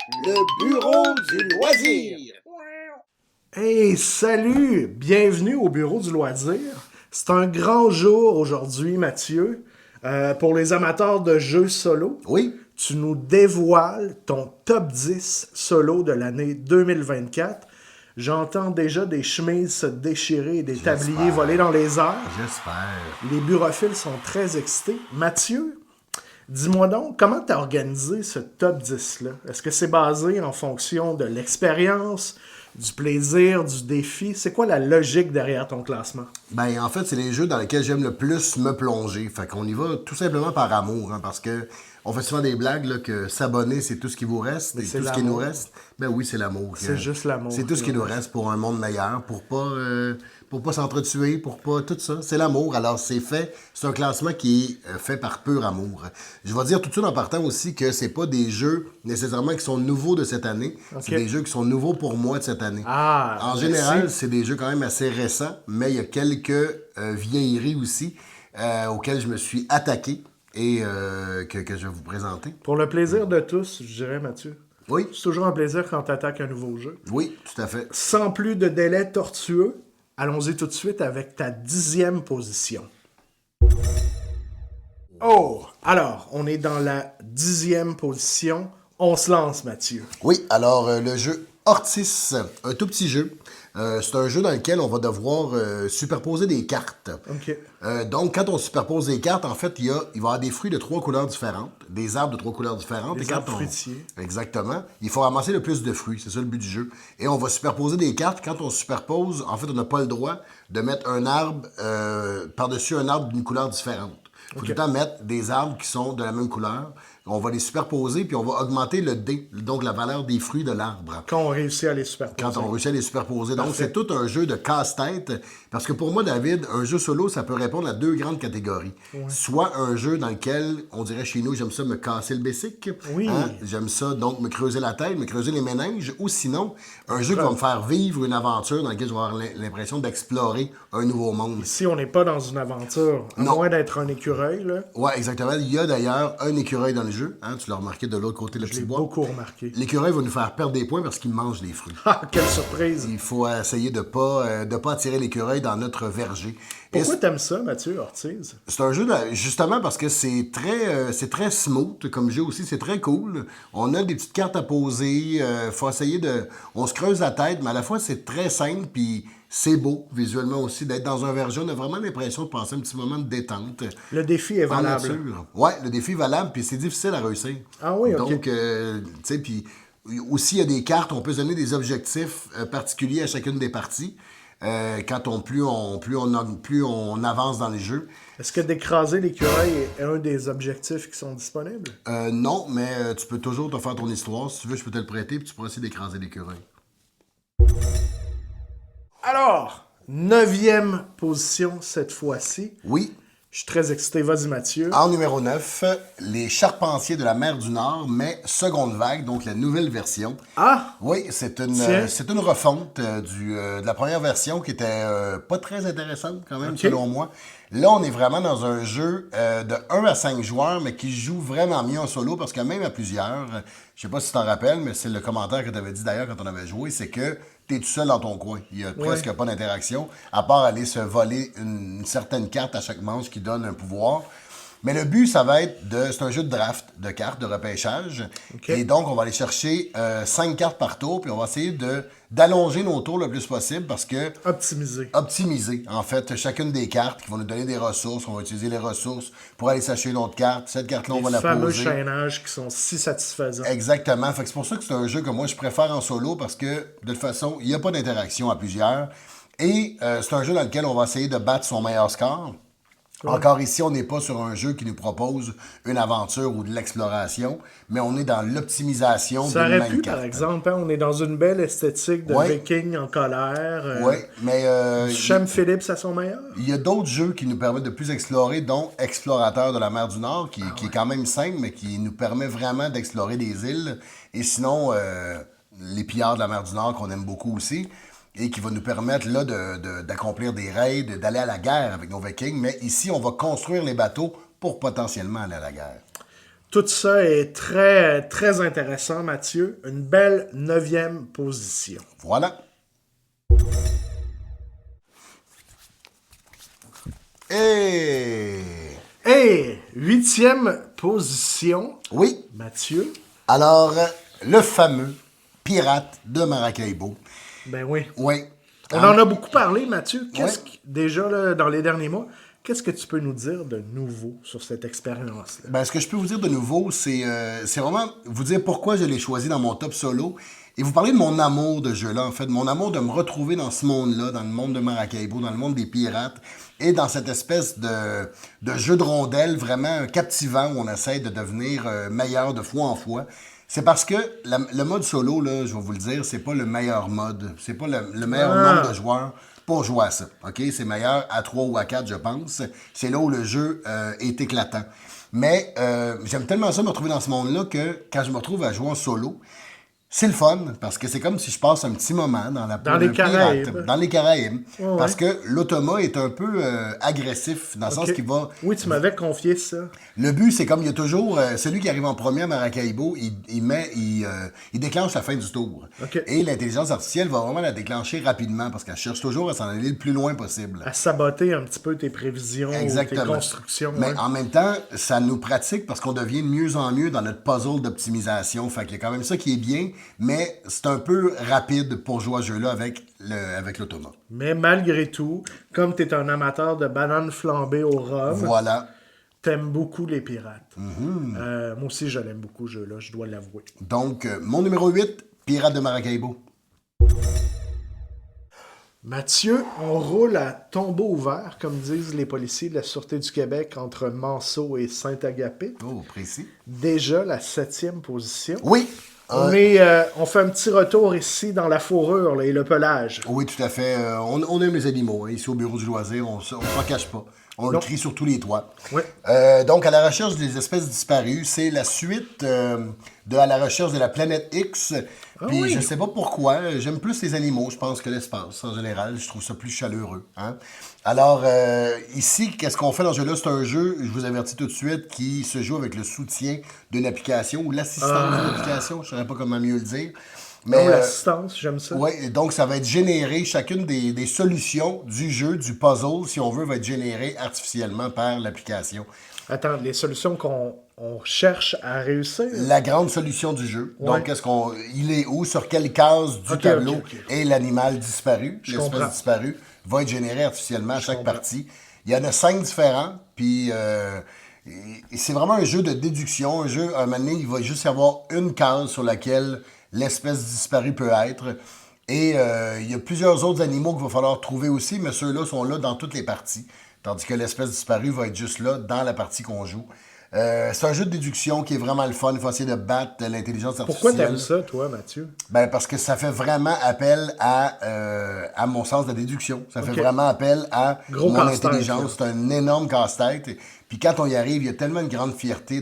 Le bureau du loisir. Hey, salut! Bienvenue au bureau du loisir. C'est un grand jour aujourd'hui, Mathieu. Pour les amateurs de jeux solo, Oui. tu nous dévoiles ton top 10 solo de l'année 2024. J'entends déjà des chemises se déchirer et des tabliers voler dans les airs. J'espère. Les burophiles sont très excités. Mathieu, dis-moi donc, comment tu as organisé ce top 10-là? Est-ce que c'est basé en fonction de l'expérience, du plaisir, du défi? C'est quoi la logique derrière ton classement? Ben, en fait, c'est les jeux dans lesquels j'aime le plus me plonger. Fait qu'on y va tout simplement par amour, hein, parce que on fait souvent des blagues là, que s'abonner, c'est tout ce qui vous reste, Mais et c'est tout ce qui nous l'amour. reste. Ben oui, c'est l'amour. C'est juste l'amour C'est tout ce qui qui nous nous reste pour un monde meilleur, pour pas s'entretuer, pour pas tout ça. C'est l'amour. Alors c'est fait. C'est un classement qui est fait par pur amour. Je vais dire tout de suite en partant aussi que c'est pas des jeux nécessairement qui sont nouveaux de cette année. Ok. C'est des jeux qui sont nouveaux pour moi de cette année. Ah, En merci. général, c'est des jeux quand même assez récents, mais il y a quelques vieilleries aussi auxquelles je me suis attaqué et que je vais vous présenter. Pour le plaisir de tous, je dirais, Mathieu. Oui, C'est toujours un plaisir quand tu attaques un nouveau jeu. oui, tout à fait. Sans plus de délai tortueux, allons-y tout de suite avec ta 10e position. Oh! Alors, on est dans la 10e position. On se lance, Mathieu. Oui, alors le jeu Ortis, un tout petit jeu. C'est un jeu dans lequel on va devoir superposer des cartes. OK. Donc, quand on superpose des cartes, en fait, il va y avoir des fruits de 3 couleurs différentes, des arbres de 3 couleurs différentes. Des Et quand arbres fruitiers. Exactement. Il faut ramasser le plus de fruits, c'est ça le but du jeu. Et on va superposer des cartes. Quand on superpose, en fait, on n'a pas le droit de mettre un arbre par-dessus un arbre d'une couleur différente. Il faut Ok. tout le temps mettre des arbres qui sont de la même couleur. On va les superposer, puis on va augmenter le dé, donc la valeur des fruits de l'arbre. Quand on réussit à les superposer. Quand on réussit à les superposer. Donc, Parfait. c'est tout un jeu de casse-tête. Parce que pour moi, David, un jeu solo, ça peut répondre à deux grandes catégories. Soit un jeu dans lequel, on dirait chez nous, j'aime ça me casser le bessic. Oui. J'aime ça, donc, me creuser la tête, me creuser les méninges. Ou sinon, un jeu qui va me faire vivre une aventure dans laquelle je vais avoir l'impression d'explorer un nouveau monde. Si on n'est pas dans une aventure, à Non. moins d'être un écureuil, là, Ouais, exactement. Il y a d'ailleurs un écureuil dans le jeu. Hein, tu l'as remarqué de l'autre côté, le je petit l'ai bois. beaucoup remarqué. L'écureuil va nous faire perdre des points parce qu'il mange les fruits. Ah, quelle surprise! Il faut essayer de pas attirer l'écureuil dans notre verger. Et Pourquoi t'aimes ça, Mathieu Ortiz? c'est un jeu, justement, parce que c'est très smooth comme jeu aussi. C'est très cool. On a des petites cartes à poser. Faut essayer de... On se creuse la tête, mais à la fois, c'est très simple, puis c'est beau, visuellement aussi, d'être dans un verger. On a vraiment l'impression de passer un petit moment de détente. Le défi est En valable. nature. Ouais, le défi est valable, puis c'est difficile à réussir. Ah oui, ok. Donc, tu sais, puis aussi, il y a des cartes, on peut se donner des objectifs particuliers à chacune des parties. Plus on avance dans les jeux. Est-ce que d'écraser l'écureuil est un des objectifs qui sont disponibles? Non, mais tu peux toujours te faire ton histoire. Si tu veux, je peux te le prêter, puis tu pourras essayer d'écraser l'écureuil. Alors, 9e position cette fois-ci. Oui. Je suis très excité. Vas-y, Mathieu. En numéro 9, les Charpentiers de la mer du Nord, mais seconde vague, donc la nouvelle version. Ah! Oui, Tiens. c'est une refonte de la première version qui était pas très intéressante quand même, Ok. selon moi. Là, on est vraiment dans un jeu de 1 à 5 joueurs, mais qui joue vraiment mieux en solo, parce que même à plusieurs, je sais pas si tu t'en rappelles, mais c'est le commentaire que tu avais dit d'ailleurs quand on avait joué, c'est que tu es tout seul dans ton coin. Il y a presque pas d'interaction, à part aller se voler une certaine carte à chaque manche qui donne un pouvoir. Mais le but, ça va être c'est un jeu de draft, de cartes, de repêchage. Ok. Et donc, on va aller chercher 5 cartes par tour, puis on va essayer d'allonger nos tours le plus possible parce que optimiser, en fait, chacune des cartes qui vont nous donner des ressources. On va utiliser les ressources pour aller s'acheter une autre carte. Cette carte-là, on va Les la fameux poser. chaînages qui sont si satisfaisants. Exactement. Fait que c'est pour ça que c'est un jeu que moi, je préfère en solo parce que, de toute façon, il n'y a pas d'interaction à plusieurs. Et c'est un jeu dans lequel on va essayer de battre son meilleur score. Encore ici, on n'est pas sur un jeu qui nous propose une aventure ou de l'exploration, mais on est dans l'optimisation Ça d'une aurait même pu, carte. par exemple, hein, on est dans une belle esthétique de Ouais. viking en colère. Oui, mais Shem Phillips à son meilleur. il y a d'autres jeux qui nous permettent de plus explorer, dont Explorateur de la mer du Nord, qui est quand même simple, mais qui nous permet vraiment d'explorer des îles. Et sinon, les pillards de la mer du Nord, qu'on aime beaucoup aussi, et qui va nous permettre là d'accomplir des raids, d'aller à la guerre avec nos Vikings. Mais ici, on va construire les bateaux pour potentiellement aller à la guerre. Tout ça est très, très intéressant, Mathieu. Une belle 9e position. Voilà. Et... Et 8e position, Oui. Mathieu. Alors, le fameux pirate de Maracaibo. Ben oui. Oui. On en a beaucoup parlé, Mathieu. Ouais. Déjà, là, dans les derniers mois, qu'est-ce que tu peux nous dire de nouveau sur cette expérience-là? Ben, ce que je peux vous dire de nouveau, c'est vraiment vous dire pourquoi je l'ai choisi dans mon top solo et vous parler de mon amour de jeu-là, en fait, de mon amour de me retrouver dans ce monde-là, dans le monde de Maracaibo, dans le monde des pirates et dans cette espèce de jeu de rondelles vraiment captivant où on essaie de devenir meilleur de fois en fois. C'est parce que le mode solo, là, je vais vous le dire, c'est pas le meilleur mode. C'est pas le meilleur nombre de joueurs pour jouer à ça. OK? C'est meilleur à 3 ou à 4, je pense. C'est là où le jeu est éclatant. Mais j'aime tellement ça me retrouver dans ce monde-là que quand je me retrouve à jouer en solo, c'est le fun parce que c'est comme si je passe un petit moment Dans les Caraïbes. Dans les Caraïbes. Ouais. Parce que l'automa est un peu agressif dans le sens qu'il va... Oui, tu m'avais confié ça. Le but, c'est comme il y a toujours celui qui arrive en premier à Maracaibo, il déclenche la fin du tour. OK. Et l'intelligence artificielle va vraiment la déclencher rapidement parce qu'elle cherche toujours à s'en aller le plus loin possible. À saboter un petit peu tes prévisions, Exactement. tes constructions. Mais ouais. en même temps, ça nous pratique parce qu'on devient de mieux en mieux dans notre puzzle d'optimisation. Fait qu'il y a quand même ça qui est bien, mais c'est un peu rapide pour jouer à ce jeu-là avec l'automa. Mais malgré tout, comme tu es un amateur de bananes flambées au rhum, Voilà. t'aimes beaucoup les pirates. Moi aussi, je l'aime beaucoup, ce jeu-là, je dois l'avouer. Donc, mon numéro 8, Pirate de Maracaibo. Mathieu, on roule à tombeau ouvert, comme disent les policiers de la Sûreté du Québec, entre Manceau et Saint-Agapit. Oh, précis. Déjà la 7e position. Oui. On fait un petit retour ici dans la fourrure là, et le pelage. Oui, tout à fait. On aime les animaux. Hein. Ici, au bureau du loisir, on s'en cache pas. On le crie sur tous les toits. Oui. Donc, À la recherche des espèces disparues, c'est la suite de À la recherche de la planète X. Puis, oui. je sais pas pourquoi. J'aime plus les animaux, je pense, que l'espace. En général, je trouve ça plus chaleureux. Hein? Alors, ici, qu'est-ce qu'on fait dans ce jeu-là? C'est un jeu, je vous avertis tout de suite, qui se joue avec le soutien d'une application ou l'assistance d'une application. Je ne saurais pas comment mieux le dire. Mais, Oh, l'assistance, j'aime ça. oui, donc ça va être généré, chacune des solutions du jeu, du puzzle, si on veut, va être générée artificiellement par l'application. Attends, les solutions qu'on cherche à réussir. La grande solution du jeu. Ouais. Donc, il est où, sur quelle case du tableau ok. est l'animal disparu, comprends. l'espèce disparue, va être générée artificiellement à chaque partie. Il y en a 5 différents, puis c'est vraiment un jeu de déduction. Un jeu, à un moment donné, il va juste y avoir une case sur laquelle l'espèce disparue peut être. Et il y a plusieurs autres animaux qu'il va falloir trouver aussi, mais ceux-là sont là dans toutes les parties. Tandis que l'espèce disparue va être juste là dans la partie qu'on joue. C'est un jeu de déduction qui est vraiment le fun. Il faut essayer de battre l'intelligence artificielle. Pourquoi t'aimes ça, toi, Mathieu? Ben, parce que ça fait vraiment appel à mon sens de déduction. Ça fait vraiment appel à Gros mon casse-tête, intelligence. C'est un énorme casse-tête. Puis quand on y arrive, il y a tellement une grande fierté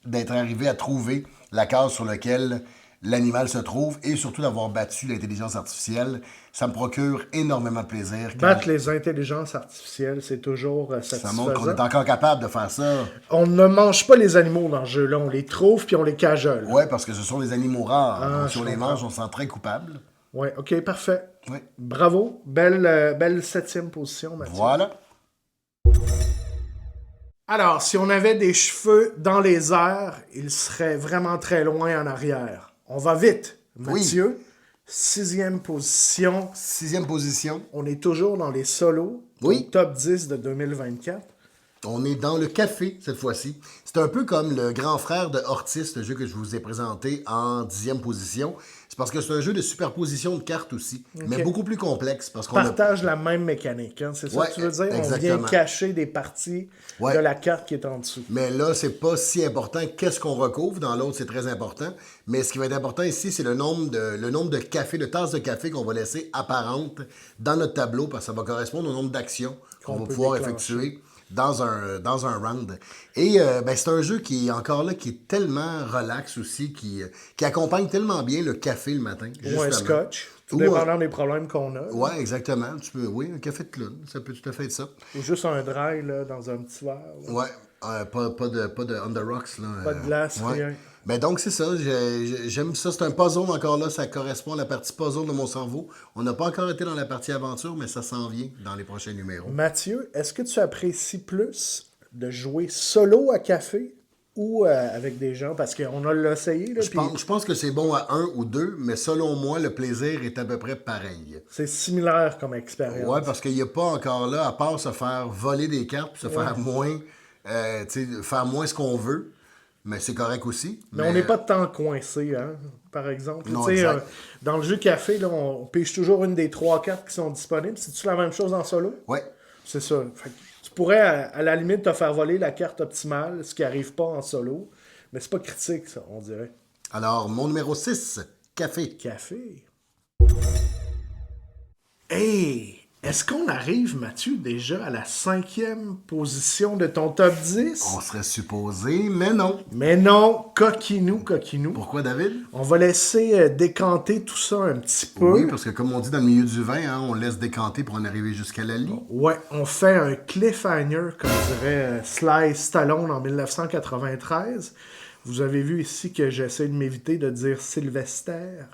d'être arrivé à trouver la case sur laquelle l'animal se trouve et surtout d'avoir battu l'intelligence artificielle. Ça me procure énormément de plaisir. Battre les intelligences artificielles, c'est toujours Ça satisfaisant. montre qu'on est encore capable de faire ça. On ne mange pas les animaux dans ce jeu-là, on les trouve puis on les cajole. Ouais, parce que ce sont des animaux rares. Donc, si je on les comprends. mange, on se sent très coupable. Ouais, ok, parfait. Ouais. Bravo, belle 7e position, Mathieu. Voilà. Alors, si on avait des cheveux dans les airs, ils seraient vraiment très loin en arrière. On va vite, Mathieu. 6e position. 6e position. On est toujours dans les solos. Oui. Au top 10 de 2024. On est dans le café cette fois-ci. C'est un peu comme le grand frère de Hortis, le jeu que je vous ai présenté en 10e position. C'est parce que c'est un jeu de superposition de cartes aussi, mais beaucoup plus complexe. Parce qu'on Partage la même mécanique, hein? C'est ça Ouais, que tu veux dire? exactement. On vient cacher des parties de la carte qui est en dessous. Mais là, c'est pas si important qu'est-ce qu'on recouvre. Dans l'autre, c'est très important. Mais ce qui va être important ici, c'est le nombre de cafés, de tasses de café qu'on va laisser apparentes dans notre tableau, parce que ça va correspondre au nombre d'actions qu'on va peut pouvoir déclencher. effectuer dans un round. Et c'est un jeu qui est encore là, qui est tellement relax aussi, qui accompagne tellement bien le café le matin. Ou un justement. scotch, tout Ou dépendant des problèmes qu'on a. Ouais, exactement. Oui, un café de clown, ça peut tout à fait être ça. Ou juste un dry là, dans un petit verre. Là. Ouais. Pas de On the Rocks, là. Pas de glace, ouais. rien. Ben donc, c'est ça. J'aime ça. C'est un puzzle encore là. Ça correspond à la partie puzzle de mon cerveau. On n'a pas encore été dans la partie aventure, mais ça s'en vient dans les prochains numéros. Mathieu, est-ce que tu apprécies plus de jouer solo à café ou avec des gens? Parce qu'on a l'essayé, là, puis Je pense que c'est bon à un ou deux, mais selon moi, le plaisir est à peu près pareil. c'est similaire comme expérience. Ouais, parce qu'il n'y a pas encore là, à part se faire voler des cartes, puis se faire moins, tu sais, faire moins ce qu'on veut. Mais c'est correct aussi. Mais on n'est pas tant coincé, hein, par exemple. Non, Tu sais, exact. dans le jeu café, là, on pige toujours une des 3 cartes qui sont disponibles. C'est-tu la même chose en solo? Ouais. C'est ça. Fait que tu pourrais, à la limite, te faire voler la carte optimale, ce qui n'arrive pas en solo. Mais c'est pas critique, ça, on dirait. Alors, mon numéro 6, café. Café. Hey! Est-ce qu'on arrive, Mathieu, déjà à la 5e position de ton top 10? On serait supposé, mais non. Mais non, coquinou, coquinou. Pourquoi, David? On va laisser décanter tout ça un petit peu. Oui, parce que comme on dit dans le milieu du vin, hein, on laisse décanter pour en arriver jusqu'à la lie. Ouais, on fait un cliffhanger, comme dirait Sly Stallone en 1993. Vous avez vu ici que j'essaie de m'éviter de dire Sylvester.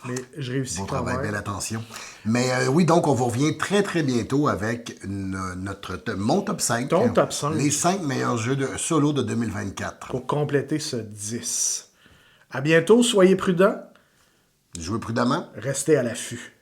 Mais je réussis Bon quand travail, même. belle attention. Mais oui, donc on vous revient très très bientôt avec mon top 5. Ton top 5. Les 5 meilleurs jeux de solo de 2024. Pour compléter ce 10. À bientôt, soyez prudents, Jouez prudemment. restez à l'affût.